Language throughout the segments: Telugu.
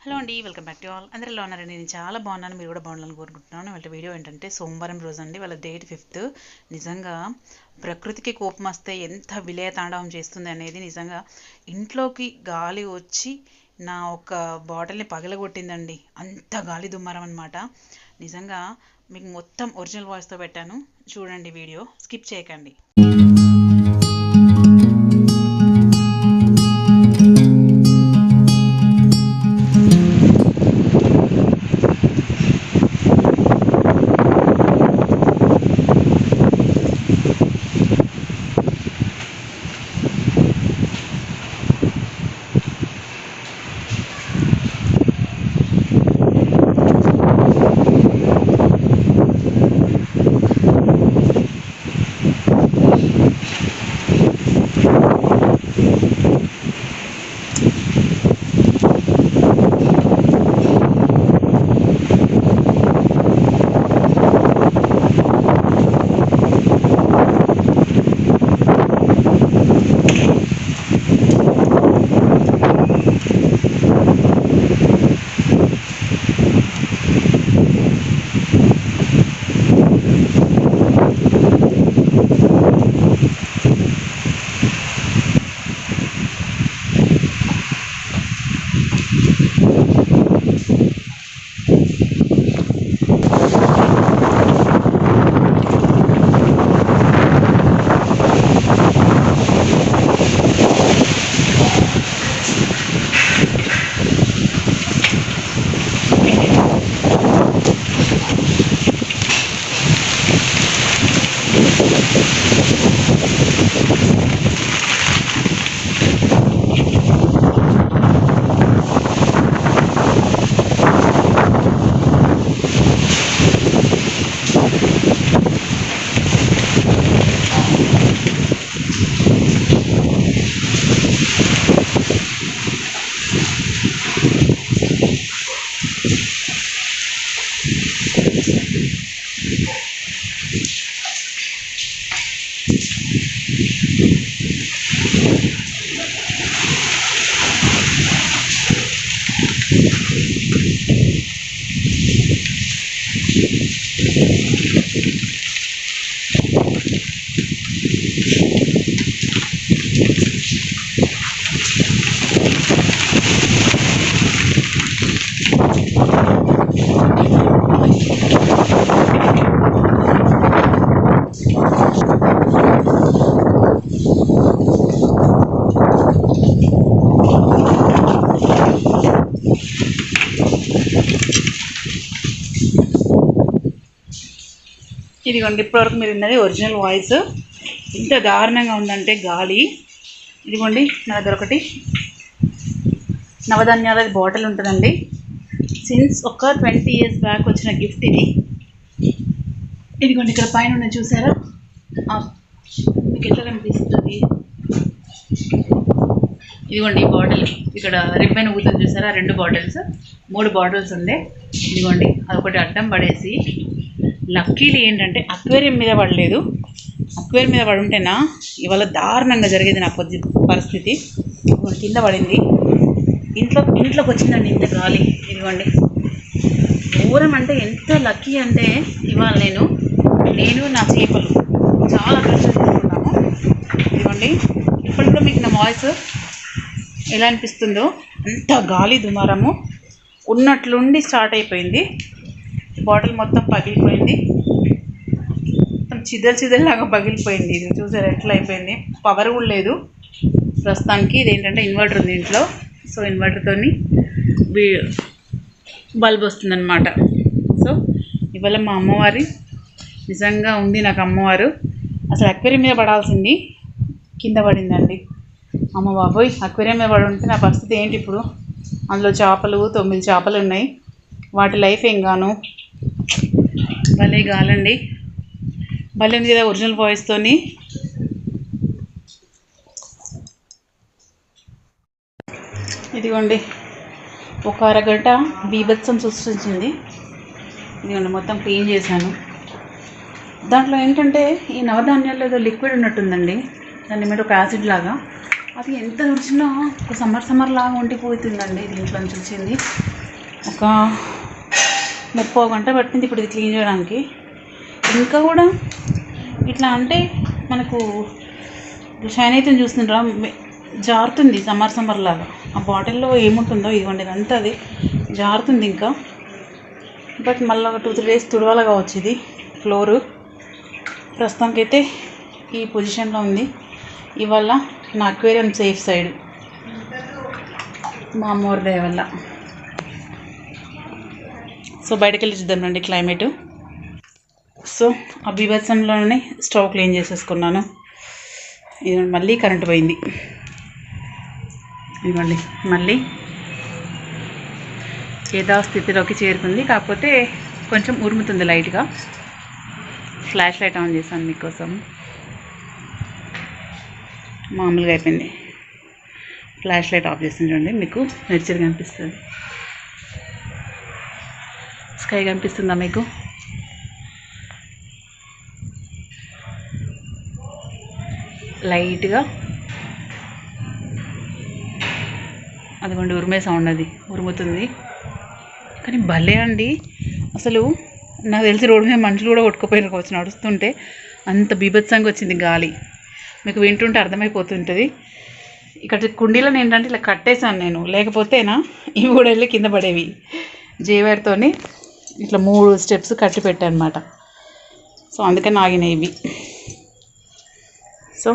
హలో అండి, వెల్కమ్ బ్యాక్ టు ఆల్. అందరూ ఎలా ఉన్నారండి? నేను చాలా బాగున్నాను, మీరు కూడా బాగుండాలని కోరుకుంటున్నాను. వాళ్ళ వీడియో ఏంటంటే సోమవారం రోజు అండి, వాళ్ళ డేట్ 5th. నిజంగా ప్రకృతికి కోపం వస్తే ఎంత విలయ తాండవం చేస్తుంది అనేది నిజంగా ఇంట్లోకి గాలి వచ్చి నా ఒక బాటిల్ని పగలగొట్టిందండి. అంత గాలి దుమ్మారం అనమాట. నిజంగా మీకు మొత్తం ఒరిజినల్ వాయిస్తో పెట్టాను, చూడండి వీడియో, స్కిప్ చేయకండి. ఇదిగోండి, ఇప్పటివరకు మీరు విన్నది ఒరిజినల్ వాయిస్. ఇంత దారుణంగా ఉందంటే గాలి. ఇదిగోండి, నా దగ్గర ఒకటి నవధాన్యాల బాటిల్ ఉంటుందండి. సిన్స్ ఒక 20 years బ్యాక్ వచ్చిన గిఫ్ట్ ఇది. ఇదిగోండి, ఇక్కడ పైన ఉన్న చూసారా, మీకు ఎట్లా కనిపిస్తుంది? ఇదిగోండి ఈ బాటిల్, ఇక్కడ రిబ్బన్ ఊతుంది చూసారా, 2 బాటిల్స్, 3 బాటిల్స్ ఉండే. ఇదిగోండి, అదొకటి అడ్డం పడేసి, లక్కీలు ఏంటంటే అక్వేరియం మీద పడలేదు. అక్వేరియం మీద పడి ఉంటేనా ఇవాళ దారుణంగా జరిగేది నా పరిస్థితి. కింద పడింది, ఇంట్లోకి వచ్చిందండి ఇంత గాలి. ఇదిగోండి, దూరం అంటే ఎంత లక్కీ అంటే ఇవాళ నేను నా చేపలు చాలా కష్టం తీసుకున్నాము. ఇదిగోండి, ఇప్పటిలో మీకు నా వాయిస్ ఎలా అనిపిస్తుందో, అంత గాలి దుమారము ఉన్నట్లుండి స్టార్ట్ అయిపోయింది. బాటిల్ మొత్తం పగిలిపోయింది, మొత్తం చిదల్లాగా పగిలిపోయింది. ఇది చూసారు ఎట్లా అయిపోయింది. పవర్ కూడా లేదు ప్రస్తుతానికి. ఇదేంటంటే ఇన్వర్టర్ ఉంది ఇంట్లో, సో ఇన్వర్టర్తో బల్బ్ వస్తుందన్నమాట. సో ఇవాళ మా అమ్మవారి నిజంగా ఉంది నాకు అమ్మవారు. అసలు అక్వేరియం మీద పడాల్సింది కింద పడిందండి. అమ్మ బాబోయ్, అక్వేరియం మీద పడి ఉంటే నా పరిస్థితి ఏంటి ఇప్పుడు? అందులో చేపలు 9 చేపలు ఉన్నాయి, వాటి లైఫ్ ఏం గాను. భలే గాలండి, భలే ఉంది కదా ఒరిజినల్ వాయిస్తోని. ఇదిగోండి, ఒక అరగంట బీభత్సం సృష్టించింది. ఇదిగోండి, మొత్తం క్లీన్ చేశాను. దాంట్లో ఏంటంటే ఈ నవధాన్యాల్లో ఏదో లిక్విడ్ ఉన్నట్టుందండి, దాని మీద ఒక యాసిడ్ లాగా. అది ఎంత రుచినా ఒక సమ్మర్ లాగా ఉండిపోతుందండి. దీంట్లో నుంచి వచ్చింది ఒక 30 గంట పట్టింది ఇప్పుడు ఇది క్లీన్ చేయడానికి. ఇంకా కూడా ఇట్లా అంటే మనకు షైన్ అయితే చూస్తుంటారా, జారుతుంది సమ్మర్ లాగా. ఆ బాటిల్లో ఏముంటుందో ఇవ్వండి, ఇదంతా అది జారుతుంది ఇంకా. బట్ మళ్ళీ ఒక 2-3 డేస్ తుడవాల కావచ్చు. ఇది ఫ్లోరు ప్రస్తుతానికైతే ఈ పొజిషన్లో ఉంది. ఇవాళ నా అక్వేరియం సేఫ్ సైడ్ మా అమ్మవారి దయ వల్ల. సో బయటకు వెళ్ళి చూద్దాం రండి క్లైమేటు. సో ఆ బీభత్సంలోనే స్టవ్ క్లీన్ చేసేసుకున్నాను. ఇది మళ్ళీ కరెంటు పోయింది. ఇవ్వండి మళ్ళీ యథాస్థితిలోకి చేరుకుంది. కాకపోతే కొంచెం ఉరుముతుంది లైట్గా. ఫ్లాష్ లైట్ ఆన్ చేశాను మీకోసం. మామూలుగా అయిపోయింది. ఫ్లాష్ లైట్ ఆఫ్ చేసింది చూడండి, మీకు నేచర్ కనిపిస్తుంది. స్కై కనిపిస్తుందా మీకు? లైట్గా అదిగోండి ఉరిమే సౌండ్, అది ఉరుముతుంది. కానీ భలే అండి అసలు. నాకు తెలిసి రోడ్డు మీద మనుషులు కూడా కొట్టుకుపోయిన కావచ్చు నడుస్తుంటే, అంత బీభత్సంగా వచ్చింది గాలి. మీకు వింటుంటే అర్థమైపోతుంటుంది. ఇక్కడ కుండీలను ఏంటంటే ఇలా కట్టేశాను నేను, లేకపోతేనా ఇవి కూడా వెళ్ళి కింద పడేవి. జేవైర్తోని ఇట్లా 3 స్టెప్స్ కట్టి పెట్టాను అనమాట. సో అందుకని ఆగినాయి ఇవి. సో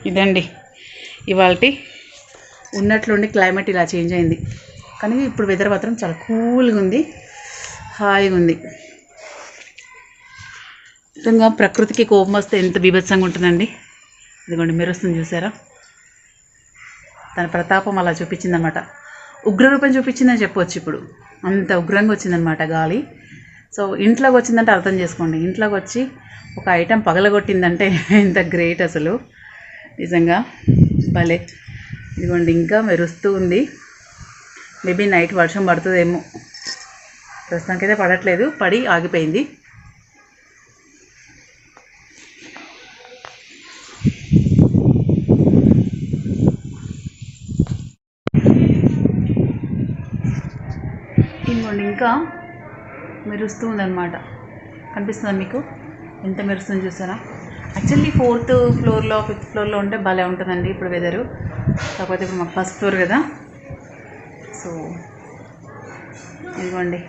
ఇదండి ఇవాల్టి ఉన్నట్లుండి క్లైమేట్ ఇలా చేంజ్ అయింది. కానీ ఇప్పుడు వెదర్ మాత్రం చాలా కూల్గా ఉంది, హాయిగా ఉంది. నిజంగా ప్రకృతికి కోపం వస్తే ఎంత బీభత్సంగా ఉంటుందండి. ఇదిగోండి మెరుస్తుంది చూసారా, తన ప్రతాపం అలా చూపించిందనమాట. ఉగ్రరూపం చూపించిందని చెప్పవచ్చు. ఇప్పుడు అంత ఉగ్రంగా వచ్చిందనమాట గాలి. సో ఇంట్లోకి వచ్చిందంటే అర్థం చేసుకోండి. ఇంట్లోకి వచ్చి ఒక ఐటెం పగలగొట్టిందంటే ఎంత గ్రేట్ అసలు. నిజంగా భలే. ఇదిగోండి ఇంకా మెరుస్తూ ఉంది. మేబీ నైట్ వర్షం పడుతుందేమో. ప్రస్తుతానికైతే పడట్లేదు, పడి ఆగిపోయింది. ఇంకోండి ఇంకా మెరుస్తూ ఉందన్నమాట. కనిపిస్తుందా మీకు ఎంత మెరుస్తుందో చూసారా? యాక్చువల్లీ 4th ఫ్లోర్లో 5th ఫ్లోర్లో ఉంటే భలే ఉంటుందండి ఇప్పుడు వెదరు. కాకపోతే ఇప్పుడు మాకు 1st ఫ్లోర్ కదా. సో ఇదిగోండి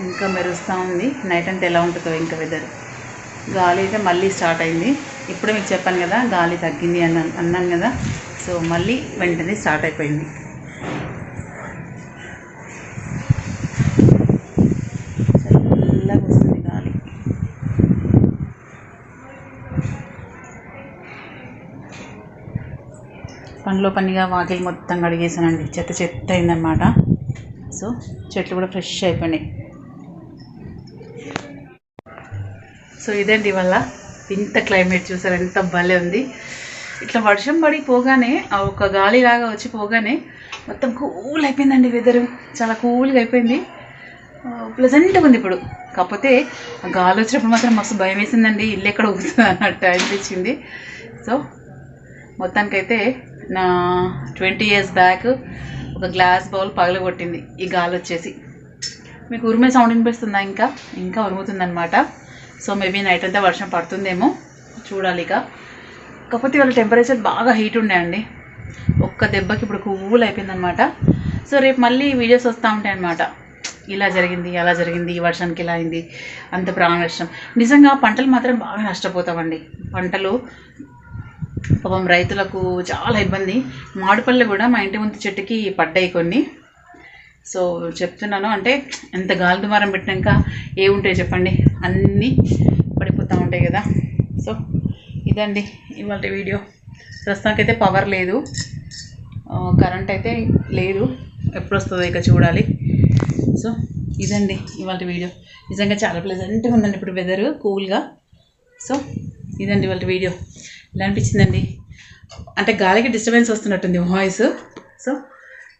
ఇంకా మెరుస్తూ ఉంది. నైట్ అంతా ఎలా ఉంటుందో ఇంకా వెదర్. గాలి అయితే మళ్ళీ స్టార్ట్ అయింది. ఇప్పుడే మీకు చెప్పాను కదా గాలి తగ్గింది అన్నాను కదా. సో మళ్ళీ వెంటనే స్టార్ట్ అయిపోయింది. చల్లగా వస్తుంది గాలి. పనిలో పనిగా వాకిలి మొత్తం కడిగేసానండి. చెత్త అయిందనమాట. సో చెట్లు కూడా ఫ్రెష్ అయిపోయినాయి. సో ఇదండి వల్ల ఇంత క్లైమేట్ చూసారు ఎంత భలే ఉంది. ఇట్లా వర్షం పడి పోగానే ఒక గాలి లాగా వచ్చి పోగానే మొత్తం కూల్ అయిపోయిందండి వెదరు. చాలా కూల్గా అయిపోయింది, ప్లెజెంట్గా ఉంది ఇప్పుడు. కాకపోతే ఆ గాలి వచ్చినప్పుడు మాత్రం మస్తు భయం వేసిందండి. ఇల్లు ఎక్కడ ఊగుతుంది అన్నట్టు అనిపించింది. సో మొత్తానికైతే నా 20 years బ్యాక్ ఒక గ్లాస్ బౌల్ పగలగొట్టింది ఈ గాలి వచ్చేసి. మీకు ఉరిమే సౌండ్ వినిపిస్తుందా? ఇంకా ఉరుముతుందన్నమాట. సో మేబీ నైట్ అంతా వర్షం పడుతుందేమో, చూడాలి ఇక. కాకపోతే వాళ్ళ టెంపరేచర్ బాగా హీట్ ఉన్నాయండి. ఒక్క దెబ్బకి ఇప్పుడు కూల్ అయిపోయిందనమాట. సో రేపు మళ్ళీ వీడియోస్ వస్తూ ఉంటాయి అన్నమాట. ఇలా జరిగింది, అలా జరిగింది, ఈ వర్షానికి ఇలా అయింది, అంత ప్రాణ నష్టం. నిజంగా పంటలు మాత్రం బాగా నష్టపోతామండి. పంటలు పాపం రైతులకు చాలా ఇబ్బంది. మామిడిపళ్ళు కూడా మా ఇంటి ముందు చెట్టుకి పడ్డాయి కొన్ని. సో చెప్తున్నాను అంటే ఎంత గాలి దుమారం పెట్టినాక ఏముంటాయి చెప్పండి, అన్నీ పడిపోతూ ఉంటాయి కదా. సో ఇదండి ఇవాళ వీడియో. ప్రస్తుతానికైతే పవర్ లేదు, కరెంట్ అయితే లేదు. ఎప్పుడు వస్తుందో ఇక చూడాలి. సో ఇదండి ఇవాళ వీడియో. నిజంగా చాలా ప్లెజెంట్గా ఉందండి ఇప్పుడు వెదరు, కూల్గా. సో ఇదండి ఇవాళ వీడియో. ఇలా అనిపించిందండి అంటే గాలికి డిస్టర్బెన్స్ వస్తున్నట్టుంది వాయిస్. సో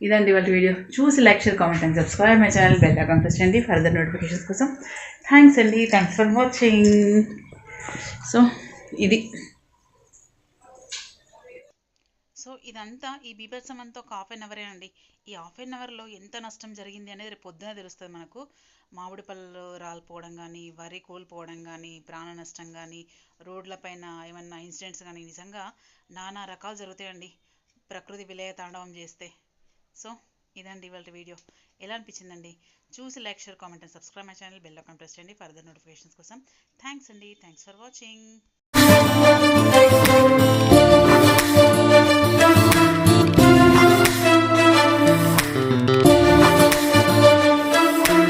ఇదండి ఇవాళ వీడియో. చూసి like, share, comment and subscribe my channel. Bell icon press చేయండి ఫర్దర్ నోటిఫికేషన్స్ కోసం. థ్యాంక్స్ అండి, థ్యాంక్స్ ఫర్ వాచింగ్. సో ఇది ఇదంతా ఈ బీభత్సం అంతా ఒక హాఫ్ అన్ అవరే అండి. ఈ హాఫ్ అన్ అవర్లో ఎంత నష్టం జరిగింది అనేది రేపు పొద్దున తెలుస్తుంది మనకు. మామిడి పళ్ళు రాలిపోవడం కానీ, వరి కోల్పోవడం కానీ, ప్రాణ నష్టం కానీ, రోడ్లపైన ఏమన్నా ఇన్సిడెంట్స్ కానీ, నిజంగా నానా రకాలు జరుగుతాయండి ప్రకృతి విలయ తాండవం చేస్తే. సో ఇదండి ఇవాళ వీడియో. ఎలా అనిపించిందండి? చూసి like, share, comment and subscribe my channel. Bell icon press చేయండి ఫర్దర్ నోటిఫికేషన్స్ కోసం. థ్యాంక్స్ అండి. Thanks for watching.